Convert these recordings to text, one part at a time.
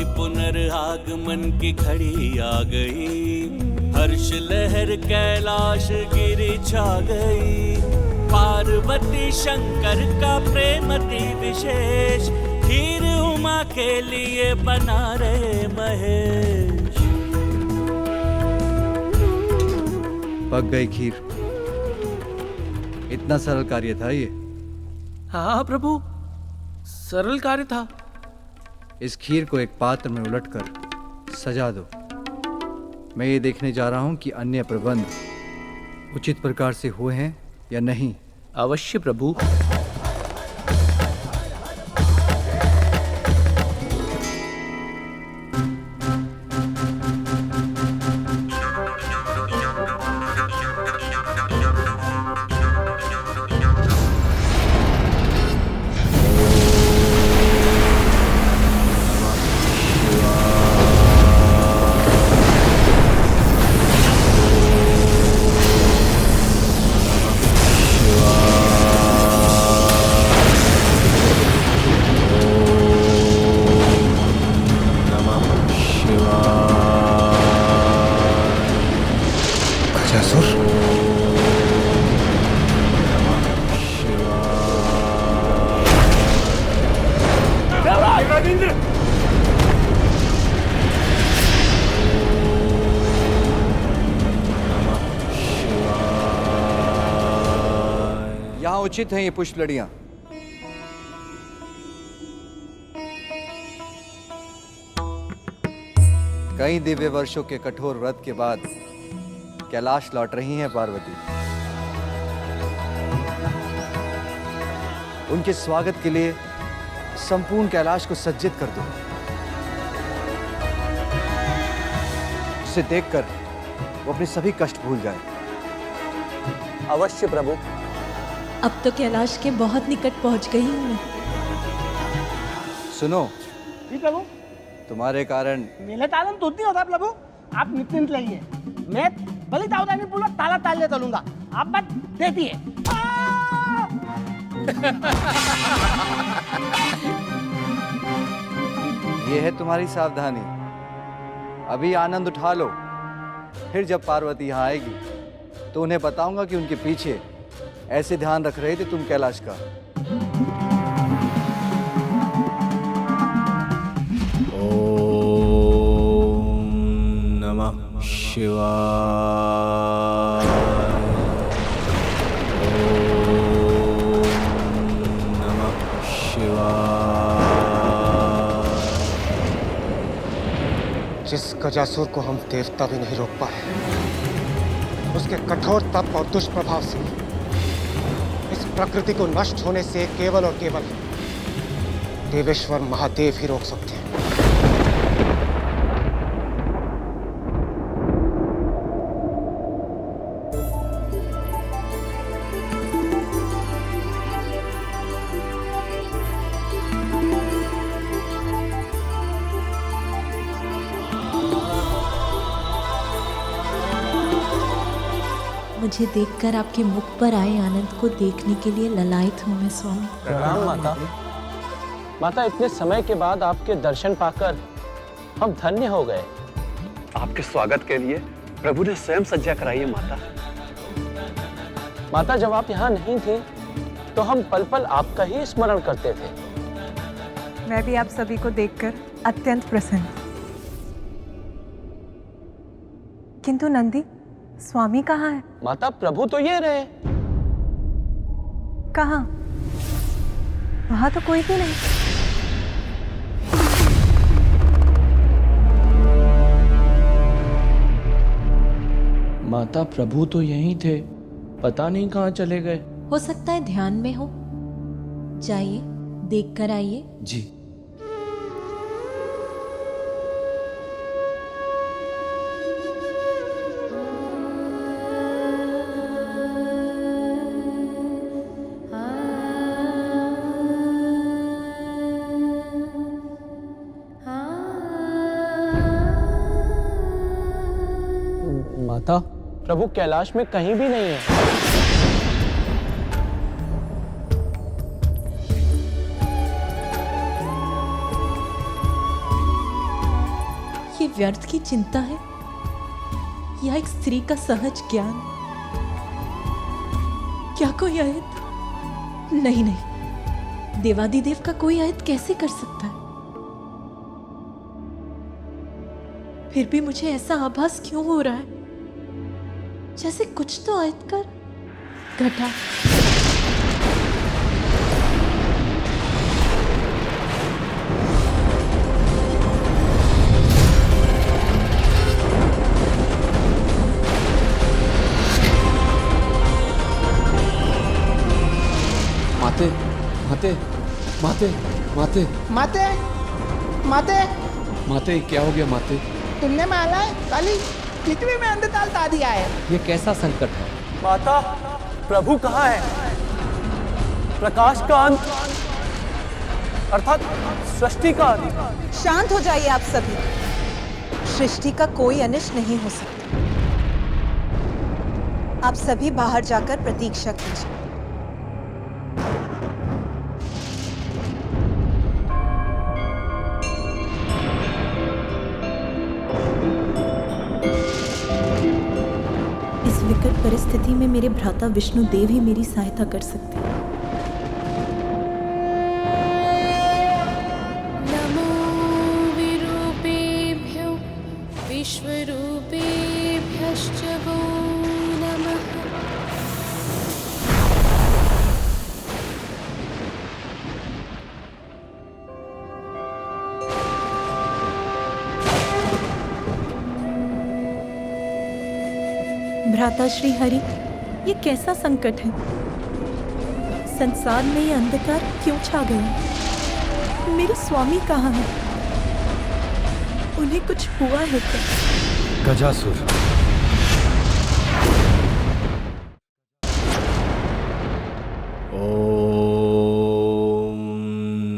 ही पुनर्आगमन की घड़ी आ गई, हर्ष लहर कैलाश गिरी छा गई। पार्वती शंकर का प्रेम अति विशेष, खीर उमा के लिए बना रहे महेश। पक गई खीर। इतना सरल कार्य था ये। हाँ प्रभु, सरल कार्य था। इस खीर को एक पात्र में उलटकर सजा दो। मैं ये देखने जा रहा हूं कि अन्य प्रबंध उचित प्रकार से हुए हैं या नहीं। अवश्य प्रभु। यहाँ उचित हैं ये पुष्प लड़ियां। कई दिव्य वर्षों के कठोर व्रत के बाद कैलाश लौट रही हैं पार्वती। उनके स्वागत के लिए संपूर्ण कैलाश को सज्जित कर दो। उसे देखकर वो अपने सभी कष्ट भूल जाए। अवश्य प्रभु। अब तो कैलाश के बहुत निकट पहुंच गई हूँ मैं। सुनो जी प्रभु। तुम्हारे कारण मेले तालन तो नहीं होता प्रभु, आप निश्चिंत रहिए। मैं भले सावधानी पूर्वक ताला तालने चलूंगा, आप बात देती है। ये है तुम्हारी सावधानी। अभी आनंद उठा लो, फिर जब पार्वती यहाँ आएगी तो उन्हें बताऊंगा कि उनके पीछे ऐसे ध्यान रख रहे थे तुम कैलाश का। ओम नमः शिवाय। ओम नमः शिवाय। जिस गजासुर को हम देवता भी नहीं रोक पाए, उसके कठोर तप और दुष्प्रभाव से इस प्रकृति को नष्ट होने से केवल और केवल देवेश्वर महादेव ही रोक सकते हैं। मुझे देखकर आपके मुख पर आए आनंद को देखने के लिए ललायत हूँ मैं स्वामी। प्रणाम माता। माता, इतने समय के बाद आपके दर्शन पाकर हम धन्य हो गए। आपके स्वागत के लिए प्रभु ने स्वयं सज्जा कराई है माता। माता, जब आप यहाँ नहीं थे तो हम पल पल आपका ही स्मरण करते थे। मैं भी आप सभी को देखकर अत्यंत प्रसन्न। किंतु नंदी, स्वामी कहाँ है? माता, प्रभु तो ये रहे। कहाँ? वहां तो कोई भी नहीं। माता, प्रभु तो यहीं थे, पता नहीं कहाँ चले गए। हो सकता है ध्यान में हो। जाइए, देख कर आइए। जी। माता, प्रभु कैलाश में कहीं भी नहीं है। ये व्यर्थ की चिंता है या एक स्त्री का सहज ज्ञान? क्या कोई आयत? नहीं नहीं, देवादिदेव का कोई आयत कैसे कर सकता है? फिर भी मुझे ऐसा आभास क्यों हो रहा है जैसे कुछ तो आयत कर घटा। माते माते माते माते माते माते माते क्या हो गया माते? तुमने माला है काली पृथ्वी में अंधकाल ला दिया है। ये कैसा संकट है? माता, प्रभु कहाँ है? प्रकाश का अंत अर्थात सृष्टि का अंत। शांत हो जाइए आप सभी। सृष्टि का कोई अनिष्ट नहीं हो सकता। आप सभी बाहर जाकर प्रतीक्षा कीजिए। इस विकट परिस्थिति में मेरे भ्राता विष्णु देव ही मेरी सहायता कर सकते हैं। नमो विरूपेभ्यो विश्वरूपेभ्यश्च वो नमः। भ्राता श्री हरि, ये कैसा संकट है? संसार में ये अंधकार क्यों छा गया? मेरे स्वामी कहाँ हैं? उन्हें कुछ हुआ है क्या? गजासुर, ओम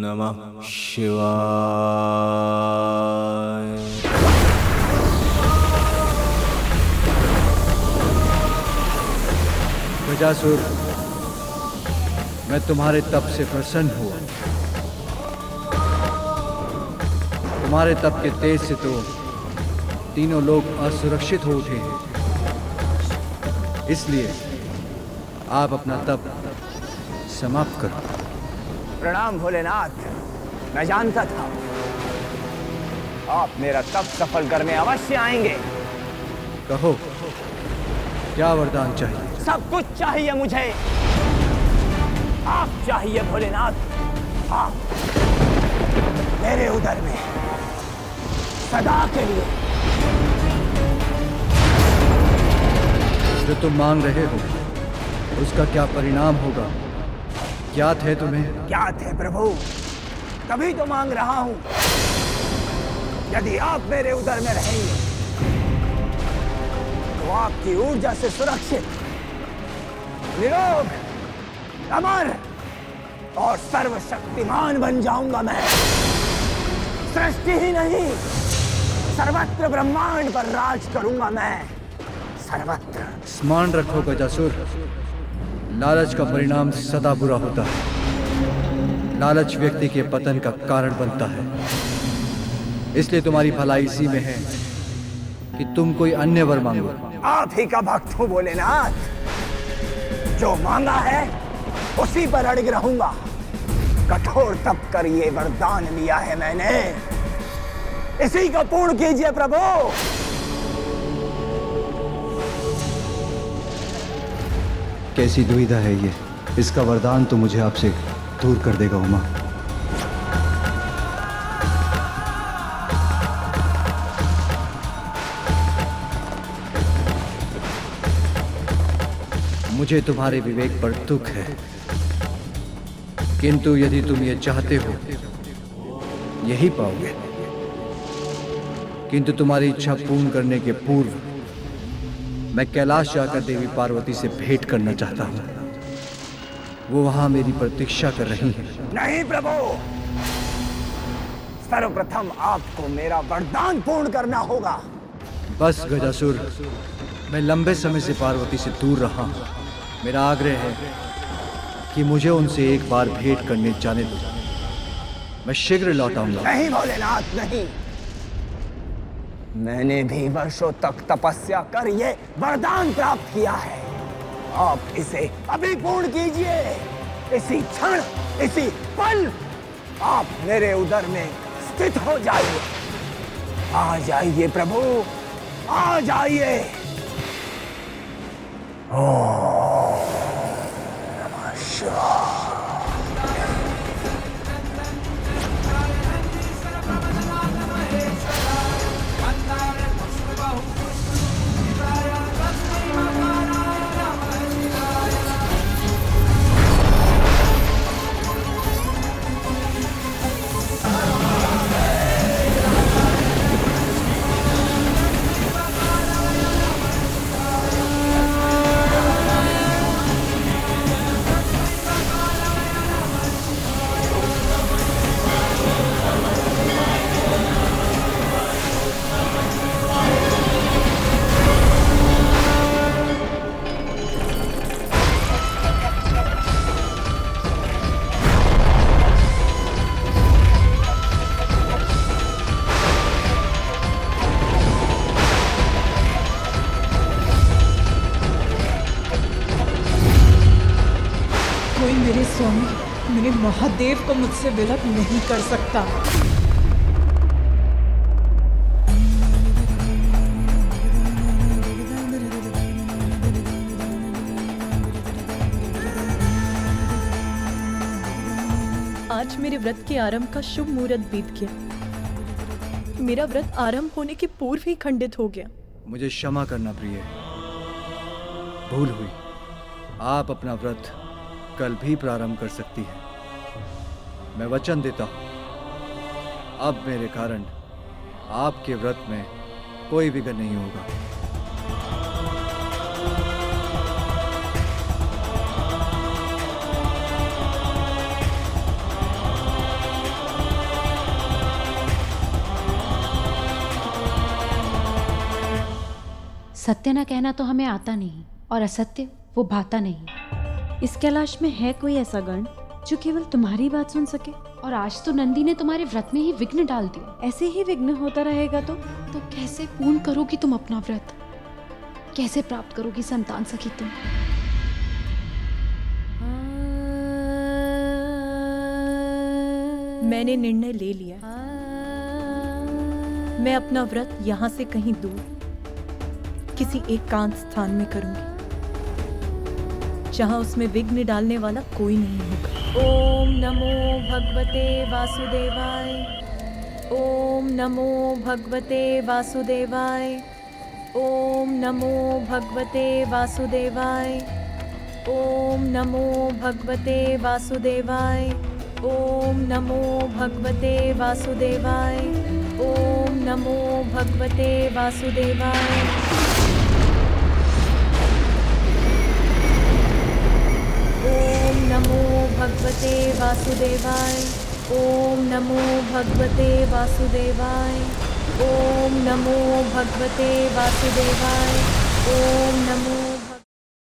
नमः शिवाय। गजासुर, मैं तुम्हारे तप से प्रसन्न हुआ। तुम्हारे तप के तेज से तो तीनों लोग असुरक्षित हो उठे हैं। इसलिए आप अपना तप समाप्त करो। प्रणाम भोलेनाथ, मैं जानता था आप मेरा तप सफल करने अवश्य आएंगे। कहो, क्या वरदान चाहिए? सब कुछ चाहिए मुझे। आप चाहिए भोलेनाथ, आप मेरे उदर में सदा के लिए। जो तुम मांग रहे हो उसका क्या परिणाम होगा, ज्ञात है तुम्हें? ज्ञात है प्रभु, तभी तो मांग रहा हूं। यदि आप मेरे उदर में रहेंगे तो आपकी ऊर्जा से सुरक्षित, निरोग, अमर और सर्वशक्तिमान बन जाऊंगा मैं। सृष्टि ही नहीं, सर्वत्र ब्रह्मांड पर राज करूंगा मैं, सर्वत्र। स्मरण रखो गजासुर, लालच का परिणाम सदा बुरा होता है। लालच व्यक्ति के पतन का कारण बनता है। इसलिए तुम्हारी भलाई इसी में है कि तुम कोई अन्य वर मांगो। आप ही का भक्त हूं भोलेनाथ, जो मांगा है उसी पर अड़िग रहूंगा। कठोर तप कर ये वरदान लिया है मैंने, इसी को पूर्ण कीजिए प्रभु। कैसी दुविधा है ये? इसका वरदान तो मुझे आपसे दूर कर देगा उमा। मुझे तुम्हारे विवेक पर दुख है, किंतु यदि तुम ये चाहते हो यही पाओगे। किंतु तुम्हारी इच्छा पूर्ण करने के पूर्व मैं कैलाश जाकर देवी पार्वती से भेंट करना चाहता हूँ। वो वहां मेरी प्रतीक्षा कर रही हैं। नहीं प्रभु, सर्वप्रथम आपको मेरा वरदान पूर्ण करना होगा। बस गजासुर, मैं लंबे समय से पार्वती से दूर रहा हूँ। मेरा आग्रह है कि मुझे उनसे एक बार भेंट करने जाने दो। मैं शीघ्र लौट आऊंगा। नहीं भोलेनाथ नहीं, मैंने भी वर्षों तक तपस्या कर ये वरदान प्राप्त किया है। आप इसे अभी पूर्ण कीजिए। इसी क्षण, इसी पल आप मेरे उदर में स्थित हो जाइए। आ जाइए प्रभु, आ जाइए। ओम नमः शिवाय। कोई मेरे स्वामी, मेरे महादेव को मुझसे विलग नहीं कर सकता। आज मेरे व्रत के आरंभ का शुभ मुहूर्त बीत गया। मेरा व्रत आरंभ होने के पूर्व ही खंडित हो गया। मुझे क्षमा करना प्रिय, भूल हुई। आप अपना व्रत कल भी प्रारंभ कर सकती हैं। मैं वचन देता हूं, अब मेरे कारण आपके व्रत में कोई विघ्न नहीं होगा। सत्य न कहना तो हमें आता नहीं, और असत्य वो भाता नहीं। इस कैलाश में है कोई ऐसा गण जो केवल तुम्हारी बात सुन सके? और आज तो नंदी ने तुम्हारे व्रत में ही विघ्न डाल दिया। ऐसे ही विघ्न होता रहेगा तो कैसे पूर्ण करोगी तुम अपना व्रत? कैसे प्राप्त करोगी संतान सखी तुम? मैंने निर्णय ले लिया। मैं अपना व्रत यहाँ से कहीं दूर किसी एकांत स्थान में करूंगी, जहां उसमें विघ्न डालने वाला कोई नहीं होगा। ओम नमो भगवते वासुदेवाय। ओम नमो भगवते वासुदेवाय। ओम नमो भगवते वासुदेवाय। ओम नमो भगवते वासुदेवाय। ओम नमो भगवते वासुदेवाय। ओम नमो भगवते वासुदेवाय। ओम नमो भगवते वासुदेवाय। ओम नमो भगवते वासुदेवाय। ओम नमो भगवते वासुदेवाय। ओम नमो